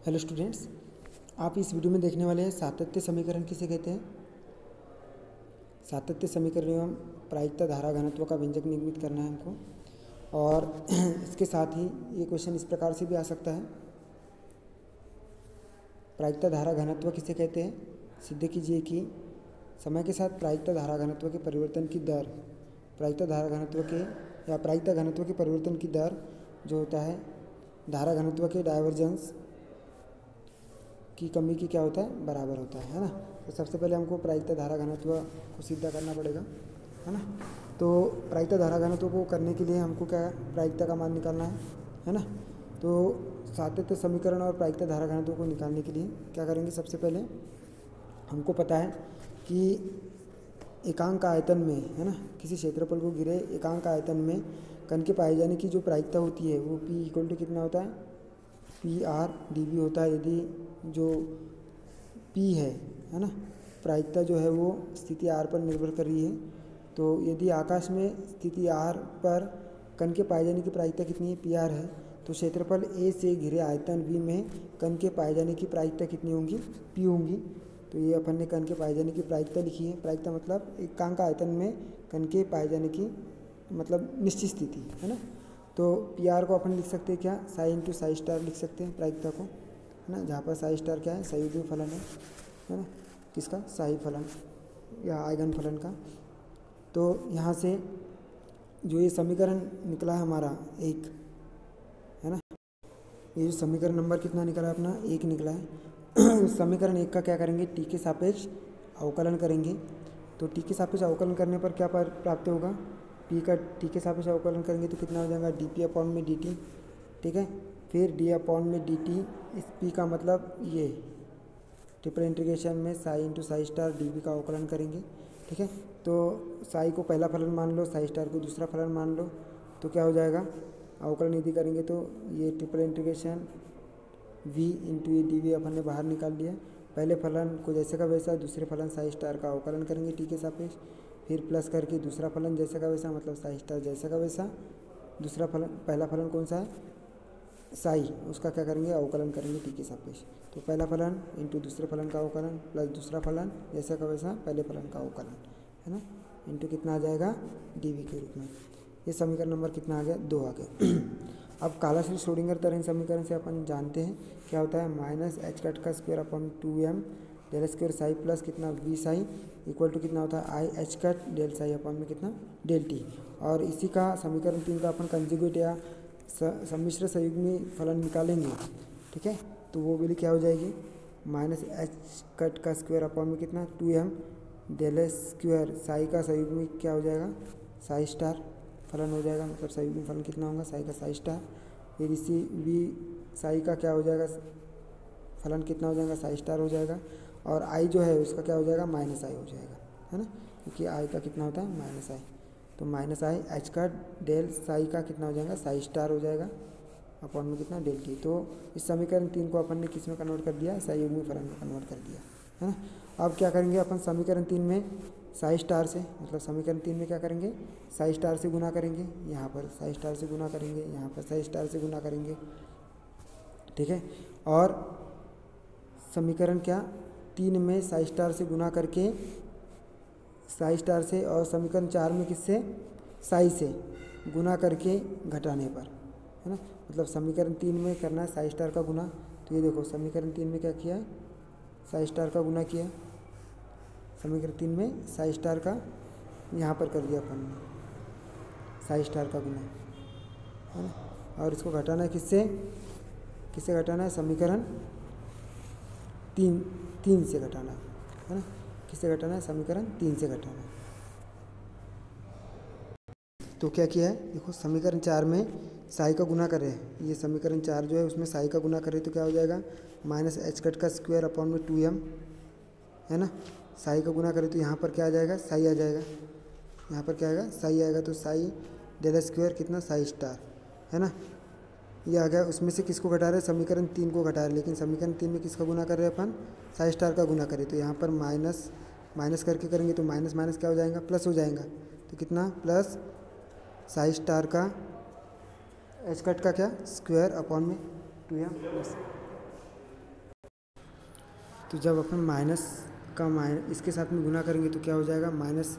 Hello students, आप इस video में देखने वाले हैं सातत्य समीकरण किसे कहते हैं। सातत्य समीकरण एवं प्रायिकता धारा घनत्व का व्यंजक निर्मित करना है हमको। और इसके साथ ही ये क्वेश्चन इस प्रकार से भी आ सकता है, प्रायिकता धारा घनत्व किसे कहते हैं। सिद्ध कीजिए कि समय के साथ प्रायिकता धारा घनत्व के परिवर्तन की दर, प्रायिकता धारा घनत्व के या प्रायिकता घनत्व के परिवर्तन की दर जो होता है धारा घनत्व के डायवर्जेंस की कमी की क्या होता है, बराबर होता है ना। तो सबसे पहले हमको प्रायिकता धारा घनत्व को सिद्ध करना पड़ेगा, है ना। तो प्रायिकता धारा घनत्व को करने के लिए हमको क्या प्रायिकता का मान निकालना है ना। तो सातत्य समीकरण और प्रायिकता धारा घनत्व को निकालने के लिए क्या करेंगे, सबसे पहले हमको पता है कि एकांक आयतन में, है ना, किसी क्षेत्रफल को घिरे एकांक आयतन में कण के पाए जाने की जो प्रायिकता होती है वो P इक्वल टू कितना होता है, PR/dV होता है। यदि जो P है ना, प्रायिकता जो है वो स्थिति R पर निर्भर कर रही है। तो यदि आकाश में स्थिति R पर कण के पाए जाने की प्रायिकता कितनी है, PR है, तो क्षेत्रफल A से घिरे आयतन V में कण के पाए जाने की प्रायिकता कितनी होंगी, P होंगी। तो ये अपन ने कण के पाए जाने की प्रायिकता लिखी है। प्रायिकता मतलब एकांक आयतन में कण के पाए जाने की मतलब निश्चित स्थिति, है ना। तो PR को अपन लिख सकते हैं क्या, साई इंटू साई स्टार लिख सकते हैं प्रायिकता को, है ना। जहाँ पर साई स्टार क्या है, संयुग्मी फलन है ना, किसका, साई फलन या आइगन फलन का। तो यहाँ से जो ये समीकरण निकला है हमारा एक, है ना, ये जो समीकरण नंबर कितना निकला है अपना, एक निकला है। समीकरण एक का क्या करेंगे, टी के सापेक्ष अवकलन करेंगे। तो टी के सापेक्ष अवकलन करने पर क्या प्राप्त होगा, पी का टी के सापेक्ष अवकलन करेंगे तो कितना हो जाएगा, डी अपॉन में डी टी, ठीक है। फिर डी अपॉन में डी टी, इस पी का मतलब ये ट्रिपल इंटीग्रेशन में Sai into Sai star D का अवकलन करेंगे, ठीक है। तो साई को पहला फलन मान लो, साई स्टार को दूसरा फलन मान लो, तो क्या हो जाएगा, अवकलन यदि करेंगे तो ये ट्रिपल इंटीग्रेशन v इंटू ये डी अपन ने बाहर निकाल लिया। पहले फलन को जैसे का वैसा, दूसरे फलन साई स्टार का अवकलन करेंगे टी के सापेक्ष, फिर प्लस करके दूसरा फलन जैसे का वैसा, मतलब साई स्टार जैसे का वैसा। दूसरा फलन, पहला फलन कौन सा है, साई, उसका क्या करेंगे, अवकलन करेंगे टी के सापेक्ष। तो पहला फलन इंटू दूसरे फलन का अवकलन प्लस दूसरा फलन जैसे का वैसा पहले फलन का अवकलन, है ना, इंटू कितना आ जाएगा, डीवी के रूप में। ये समीकरण नंबर कितना आ गया, 2 आ गया। अब कालाश्री श्रोडिंगर तरंग समीकरण से अपन जानते हैं क्या होता है, माइनस एच कट का square upon 2m del square psi plus कितना वी साई इक्वल टू कितना होता है, I H cut del psi upon में कितना, डेल टी। और इसी का समीकरण 3 का अपन कंजुगेट या सम्मिश्र संयुग्मी फलन निकालेंगे, ठीक है। तो वो भी क्या हो जाएगी, माइनस एच कट का स्क्वायर अपॉन में कितना 2m डेल स्क्वायर साई का संयुग्मी क्या हो जाएगा, साई स्टार फलन हो जाएगा। मतलब संयुग्मी फलन कितना होगा, साई का साई स्टार। फिर इसी वी साई का क्या हो जाएगा, फलन कितना हो जाएगा, साई स्टार हो जाएगा। और आई जो है उसका क्या हो जाएगा, माइनस आई हो जाएगा, है ना, क्योंकि आई का कितना होता है, माइनस आई। तो माइनस आई एच का डेल साई का कितना हो जाएगा, साई स्टार हो जाएगा अपॉन में कितना, डेल टी। तो इस समीकरण 3 को अपन ने किस में कन्वर्ट कर दिया, संयुग्मी फलन में कन्वर्ट कर दिया, है ना। अब क्या करेंगे अपन, समीकरण 3 में साई स्टार से, मतलब समीकरण 3 में क्या करेंगे, साई स्टार से गुना करेंगे, यहाँ पर साई स्टार से गुना करेंगे, यहाँ पर साई स्टार से गुना करेंगे, ठीक है। और समीकरण क्या 3 में साई स्टार से गुना करके, साई स्टार से, और समीकरण 4 में किससे, साई से गुना करके घटाने पर, है ना। मतलब समीकरण 3 में करना है साई स्टार का गुना। तो ये देखो समीकरण 3 में क्या किया, साई स्टार का गुना किया, समीकरण 3 में साई स्टार का यहाँ पर कर दिया अपन ने, साई स्टार का गुना, है ना। और इसको घटाना है किससे, किससे घटाना है, समीकरण 3 से घटाना है ना, किससे घटाना है, समीकरण 3 से घटाना है। तो क्या किया है, देखो समीकरण 4 में साई का गुना करे, ये समीकरण 4 जो है उसमें साई का गुना करे तो क्या हो जाएगा, माइनस एच कट का स्क्वायर अपॉन में 2m, है ना। साई का गुना करें तो यहाँ पर क्या आ जाएगा, साई आ जाएगा, यहाँ पर क्या आएगा, साई आएगा। तो साई डेल स्क्वायर कितना, साई स्टार, है ना, ये आ गया। उसमें से किसको घटा रहे हैं, समीकरण 3 को घटा रहे हैं, लेकिन समीकरण 3 में किसका गुना कर रहे हैं अपन, साई स्टार का गुना करें। तो यहाँ पर माइनस माइनस करके करेंगे तो माइनस माइनस क्या हो जाएगा, प्लस हो जाएगा। तो कितना, प्लस साई स्टार का एच कट का क्या स्क्वायर अपॉन में 2m प्लस तो जब अपन माइनस का इसके साथ में गुना करेंगे तो क्या हो जाएगा, माइनस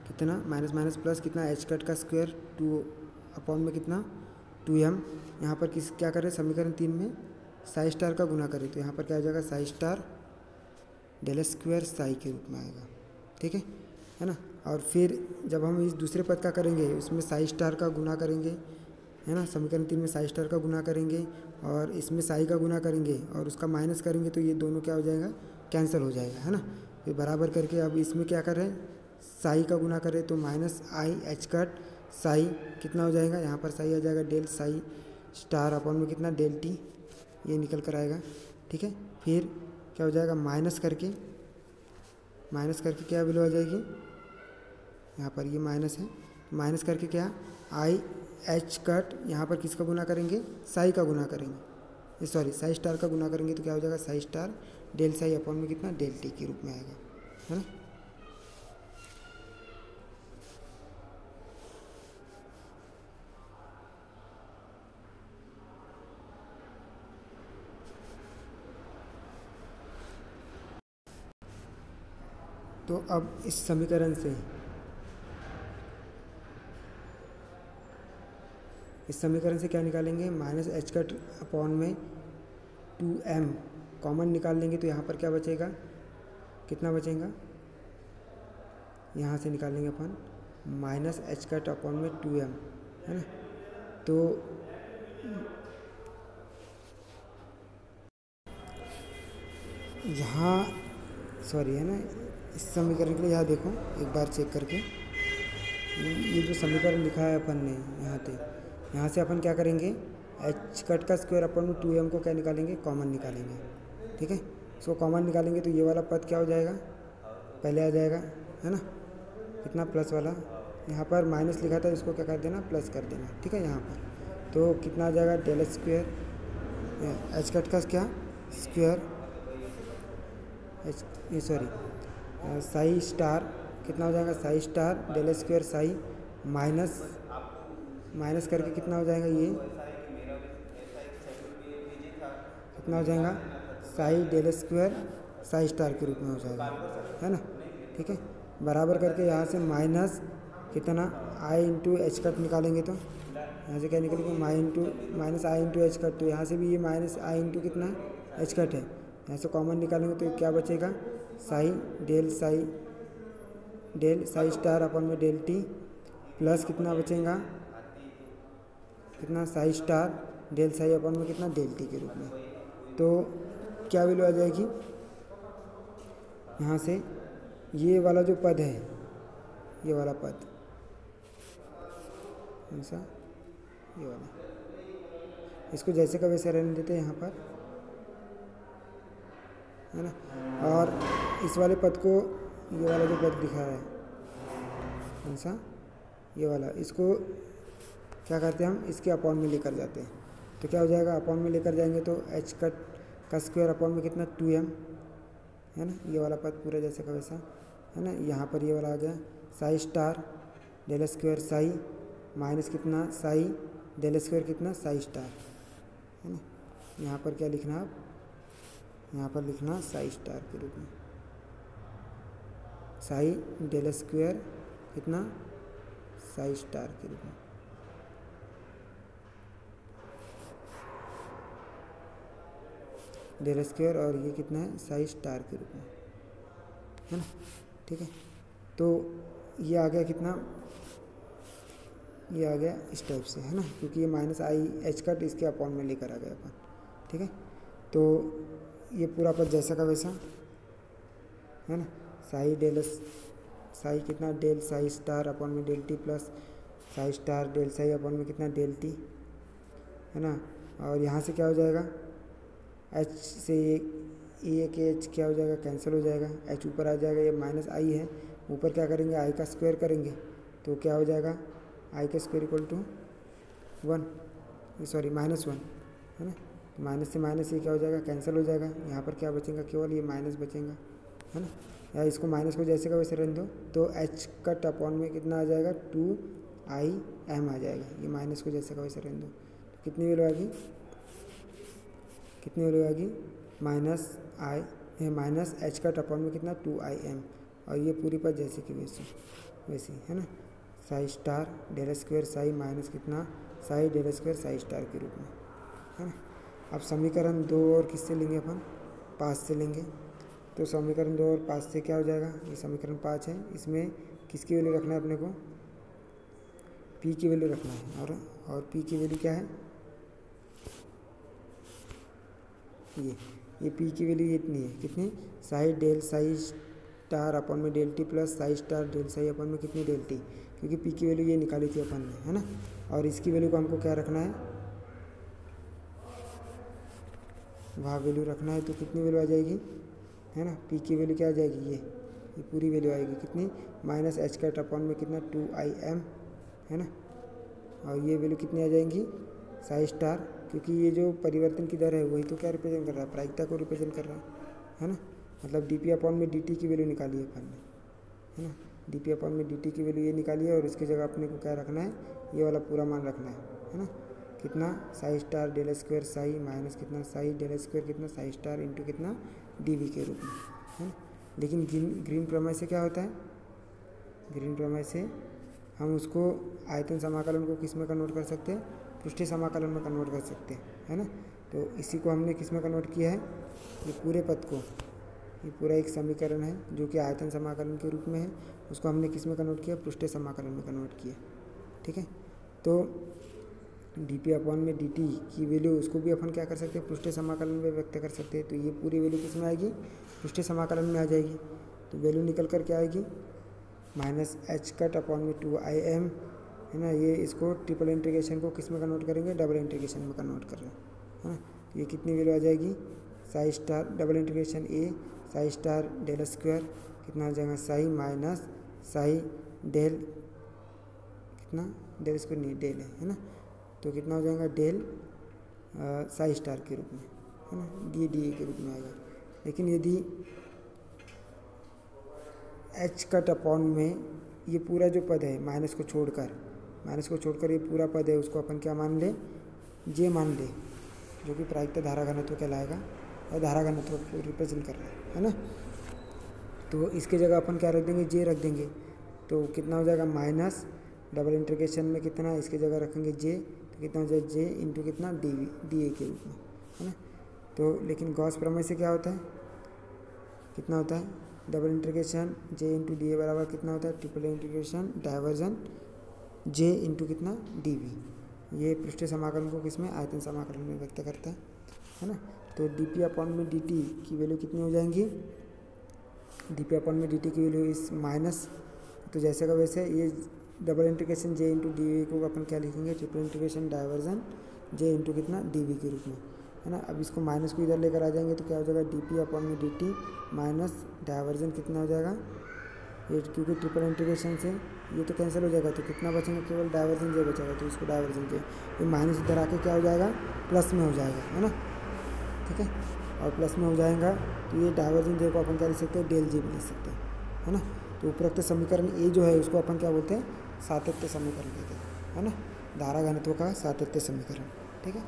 कितना, माइनस माइनस प्लस कितना, एच कट का स्क्वायर 2 अपॉन में कितना 2m। यहाँ पर क्या करें, समीकरण 3 में साई स्टार का गुना करें तो यहाँ पर क्या हो जाएगा, psi star del square psi के रूप में आएगा। ठीक है ना। और फिर जब हम इस दूसरे पद का करेंगे उसमें साई स्टार का गुना करेंगे, है ना, समीकरण 3 में साई स्टार का गुना करेंगे और इसमें साई का गुना करेंगे और उसका माइनस करेंगे तो ये दोनों क्या हो जाएगा, कैंसिल हो जाएगा, है ना। फिर बराबर करके अब इसमें क्या कर रहे हैं, साई का गुना करें तो माइनस आई एच कट साई कितना हो जाएगा, यहाँ पर साई आ जाएगा डेल साई स्टार अपॉन में कितना डेल टी, ये निकल कर आएगा। ठीक है। फिर क्या हो जाएगा, माइनस करके क्या वैल्यू आ जाएगी, यहाँ पर ये माइनस है, माइनस करके क्या आई एच कट, यहाँ पर किसका गुना करेंगे, साई का गुना करेंगे, सॉरी साई स्टार का गुना करेंगे तो क्या हो जाएगा, psi star del psi upon में कितना डेल टी के रूप में आएगा, है ना। तो अब इस समीकरण से क्या निकालेंगे, माइनस एच कट अपॉन में 2m कॉमन निकाल लेंगे तो यहाँ पर क्या बचेगा, कितना बचेगा, यहाँ से निकालेंगे अपन माइनस एच कट अपॉन में 2m, है ना। तो यहाँ सॉरी, है ना, इस समीकरण के लिए यहाँ देखो एक बार चेक करके, ये जो समीकरण लिखा है अपन ने यहाँ से अपन क्या करेंगे, एच कट का स्क्वायर अपन में 2m को क्या निकालेंगे, कॉमन निकालेंगे। ठीक है। इसको कॉमन निकालेंगे तो ये वाला पद क्या हो जाएगा, पहले आ जाएगा, है ना, कितना प्लस वाला, यहाँ पर माइनस लिखा था इसको क्या कर देना, प्लस कर देना। ठीक है। यहाँ पर तो कितना आ जाएगा, डेल स्क्वायर एच कट का क्या स्क्वायर साई स्टार कितना हो जाएगा, psi star del square psi minus करके कितना हो जाएगा, ये कितना हो जाएगा, psi del square psi star के रूप में हो जाएगा, है ना। ठीक है। बराबर करके यहाँ से माइनस कितना आई इंटू एच कट निकालेंगे तो यहाँ से क्या निकलेगा, माइनस आई इंटू एच कट, तो यहाँ से भी ये माइनस आई इंटू कितना एच कट है, यहाँ से कॉमन निकालेंगे तो क्या बचेगा, साई डेल साई स्टार अपन में डेल टी प्लस कितना बचेगा, कितना साई स्टार डेल साई अपन में कितना डेल टी के रूप में। तो क्या वैल्यू आ जाएगी, यहाँ से ये वाला जो पद है, ये वाला पद कौन सा, ये वाला, इसको जैसे का वैसे रहने देते हैं यहाँ पर, है ना। और इस वाले पद को, ये वाला जो पद दिखा है कौन सा, ये वाला, इसको क्या करते हैं हम, इसके अपॉन में लेकर जाते हैं तो क्या हो जाएगा, अपॉन में लेकर जाएंगे तो एच कट का स्क्वायर अपॉन में कितना 2m, है ना, ये वाला पद पूरा जैसे का वैसा, है ना। यहाँ पर ये वाला आ गया psi star del square psi minus कितना साई डेल स्क्वायर कितना साई स्टार, है ना। यहाँ पर क्या लिखना, आप यहाँ पर लिखना साई स्टार के रूप में, साई डेल स्क्वायर कितना साई स्टार के रूप में, डेल स्क्वायर और ये कितना है साई स्टार के रूप में, है ना। ठीक है। तो ये आ गया कितना, ये आ गया इस टाइप से, है ना, क्योंकि ये माइनस आई एच कट इसके अपॉन में लेकर आ गया अपन। ठीक है। तो ये पूरा पद जैसा का वैसा, है ना, साई कितना डेल साई स्टार अपॉन में del T plus psi star del psi upon में कितना डेल टी, है ना। और यहाँ से क्या हो जाएगा, एच से ये के एच क्या हो जाएगा, कैंसिल हो जाएगा, एच ऊपर आ जाएगा, ये माइनस आई है, ऊपर क्या करेंगे, आई का स्क्वायर करेंगे तो क्या हो जाएगा, आई का स्क्वायर इक्वल टू 1, सॉरी -1, है ना। माइनस से माइनस ये क्या हो जाएगा, कैंसिल हो जाएगा, यहाँ पर क्या बचेगा, केवल ये माइनस बचेगा, है ना। या इसको माइनस को जैसे का वैसे रहने दो तो एच कट अपॉन में कितना आ जाएगा 2im आ जाएगा, ये माइनस को जैसे का वैसे रहने दो तो कितनी वैल्यू आ गई, माइनस आई माइनस एच कट अपॉन में कितना 2im, और ये पूरी पद जैसे कि वैसे है ना, psi star del square psi minus कितना psi del square psi star के रूप में, है ना। अब समीकरण 2 और किससे लेंगे अपन, 5 से लेंगे। तो समीकरण 2 और 5 से क्या हो जाएगा, ये समीकरण 5 है, इसमें किसकी वैल्यू रखना है अपने को, पी की वैल्यू रखना है, और पी की वैल्यू क्या है, ये पी की वैल्यू इतनी है, कितनी, साई डेल साई स्टार अपन में del T plus psi star del psi अपन में कितनी डेल टी, क्योंकि पी की वैल्यू ये निकाली थी अपन ने, है ना। और इसकी वैल्यू को हमको क्या रखना है, वहाँ वैल्यू रखना है, तो कितनी वैल्यू आ जाएगी, है ना, पी की वैल्यू क्या आ जाएगी, ये पूरी वैल्यू आएगी कितनी, माइनस एच कट अपॉन में कितना 2im, है ना। और ये वैल्यू कितनी आ जाएंगी, साई स्टार, क्योंकि ये जो परिवर्तन की दर है वही तो क्या रिप्रेजेंट कर रहा है, प्रायिकता को रिप्रेजेंट कर रहा है ना। मतलब डी पी अपॉन में डी टी की वैल्यू निकाली है अपन ने, है ना, डी पी अपॉन में डी टी की वैल्यू ये निकाली है, और इसकी जगह अपने को क्या रखना है, ये वाला पूरा मान रखना है ना, कितना psi star del square psi minus कितना साई डेल स्क्वायर कितना साई स्टार इंटू कितना डी वी के रूप में, है ना। लेकिन ग्रीन प्रमेय से क्या होता है, ग्रीन प्रमेय से हम उसको आयतन समाकलन को किस में कन्वर्ट कर सकते हैं, पृष्ठीय समाकलन में कन्वर्ट कर सकते हैं, है ना। तो इसी को हमने किस में कन्वर्ट किया है, ये पूरे पद को, ये पूरा एक समीकरण है जो कि आयतन समाकलन के रूप में है, उसको हमने किस में कन्वर्ट किया, पृष्ठीय समाकलन में कन्वर्ट किया, ठीक है। तो डी पी अपॉन में डी टी की वैल्यू उसको भी अपन क्या कर सकते हैं, पृष्ठीय समाकलन में व्यक्त कर सकते हैं। तो ये पूरी वैल्यू किस में आएगी, पृष्ठीय समाकलन में आ जाएगी। तो वैल्यू निकल कर क्या आएगी, माइनस एच कट अपॉन में 2im, है ना। ये इसको ट्रिपल इंटीग्रेशन को किस में कन्वर्ट करेंगे, डबल इंटीग्रेशन में कन्वर्ट कर रहे हैं, है ना। तो ये कितनी वैल्यू आ जाएगी, साई स्टार डबल इंटीग्रेशन ए साई स्टार डेल स्क्वायर कितना आ जाएगा, साई माइनस साई डेल कितना डेल स्क्वायर नहीं डेल है ना। तो कितना हो जाएगा डेल साई स्टार के रूप में, है ना, डी के रूप में आएगा। लेकिन यदि एच कट अपॉन में ये पूरा जो पद है माइनस को छोड़कर ये पूरा पद है, उसको अपन क्या मान ले, जे मान ले, जो कि प्रायिकता धारा घनत्व कहलाएगा और धारा घनत्व को रिप्रेजेंट कर रहा है ना। तो इसके जगह अपन क्या रख देंगे, जे रख देंगे। तो कितना हो जाएगा, माइनस डबल इंटीग्रेशन में कितना, इसके जगह रखेंगे जे, तो कितना हो जाएगा जे इंटू कितना डी ए के रूप में, है ना। तो लेकिन गॉस प्रमेय से क्या होता है, कितना होता है, double integration J into D A बराबर कितना होता है, triple integration divergence J into कितना डी वी। ये पृष्ठीय समाकलन को किसमें, आयतन समाकलन में व्यक्त करता है ना। तो डी पी अपॉन में डी टी की वैल्यू कितनी हो जाएंगी, डी पी अपॉन में डी टी की वैल्यू इस माइनस, तो जैसे का वैसे ये double integration J into D V को अपन क्या लिखेंगे, triple integration divergence J into कितना डी वी के रूप में, है ना। अब इसको माइनस को इधर लेकर आ जाएंगे तो क्या हो जाएगा, डी पी अपॉन में डी टी माइनस डाइवर्जन कितना हो जाएगा, ये क्योंकि ट्रिपल इंटीग्रेशन से ये तो कैंसिल हो जाएगा, तो कितना बचेगा, केवल डाइवर्जन जे बचेगा, तो इसको डाइवर्जन जे, ये माइनस इधर आके क्या हो जाएगा, प्लस में हो जाएगा, है ना, ठीक है। और प्लस में हो जाएगा तो ये डाइवर्जन जे को अपन क्या लिख सकते हैं, डेल जे भी लिख सकते हैं, है ना। तो उपरोक्त समीकरण ए जो है उसको अपन क्या बोलते हैं, सातत्य समीकरण कहते हैं, है ना, धारा घनत्व का सातत्य समीकरण, ठीक है।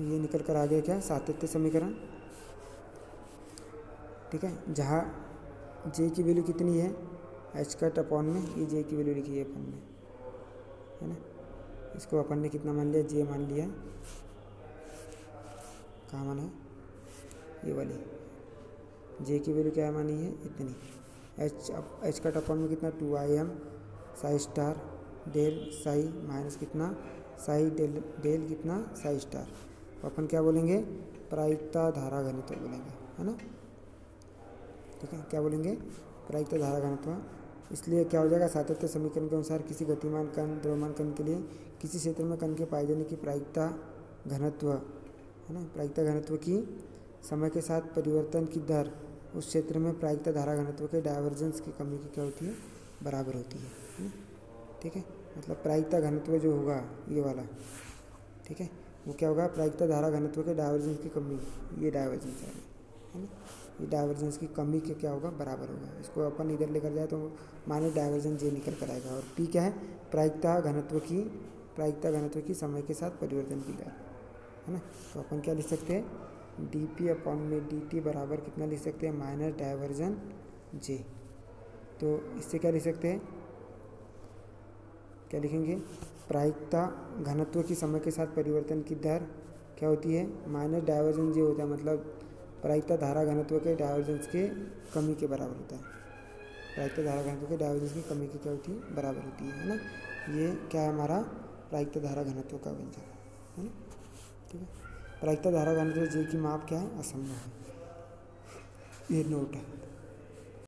ये निकल कर आ गया क्या, सातत्य समीकरण, ठीक है। जहाँ जे की वैल्यू कितनी है, एच कट अपॉन में ये जे की वैल्यू लिखी है अपन ने, है ना। इसको अपन ने कितना मान लिया, जे मान लिया, कहाँ माना है, ये वाली जे की वैल्यू क्या मानी है, इतनी। एच कट अपॉन में कितना 2im psi star del psi minus कितना साई डेल कितना साई स्टार, तो अपन क्या बोलेंगे, प्रायिकता धारा घनत्व बोलेंगे, है ना, ठीक है। क्या बोलेंगे, प्रायिकता धारा घनत्व। इसलिए क्या हो जाएगा, सातत्य समीकरण के अनुसार किसी गतिमान कण द्रव्यमान कण के लिए किसी क्षेत्र में कण के पाए जाने की प्रायिकता घनत्व, है ना, प्रायिकता घनत्व की समय के साथ परिवर्तन की दर उस क्षेत्र में प्रायिकता धारा घनत्व के डाइवर्जेंस की कमी की क्या होती है, बराबर होती है ना, ठीक है। मतलब प्रायिकता घनत्व जो होगा ये वाला, ठीक है, वो क्या होगा, प्रायिकता धारा घनत्व के डाइवर्जेंस की कमी, ये डाइवर्जेंस है ना। ये डाइवर्जेंस की कमी के क्या होगा, बराबर होगा। इसको अपन इधर लेकर जाए तो माइनस डाइवर्जेंस जे निकल कर आएगा। और पी क्या है, प्रायिकता घनत्व की समय के साथ परिवर्तन की दर, है ना। तो अपन क्या लिख सकते हैं, डी पी अपॉन में डी टी बराबर कितना लिख सकते हैं, माइनस डाइवर्जन जे। तो इससे क्या लिख सकते हैं, क्या लिखेंगे, प्रायिकता घनत्व की समय के साथ परिवर्तन की दर क्या होती है, माइनस डाइवर्जन जे होता है, मतलब प्रायिकता धारा घनत्व के डाइवर्जेंस के कमी के बराबर होता है। प्रायिकता धारा घनत्व के डाइवर्जेंस की कमी की क्या होती है, बराबर होती है ना। ये क्या है हमारा प्रायिकता धारा घनत्व का व्यंजक है ना। ठीक है, प्रायिकता धारा घनत्व जे की माप क्या है, असंभव है, ये नोट है।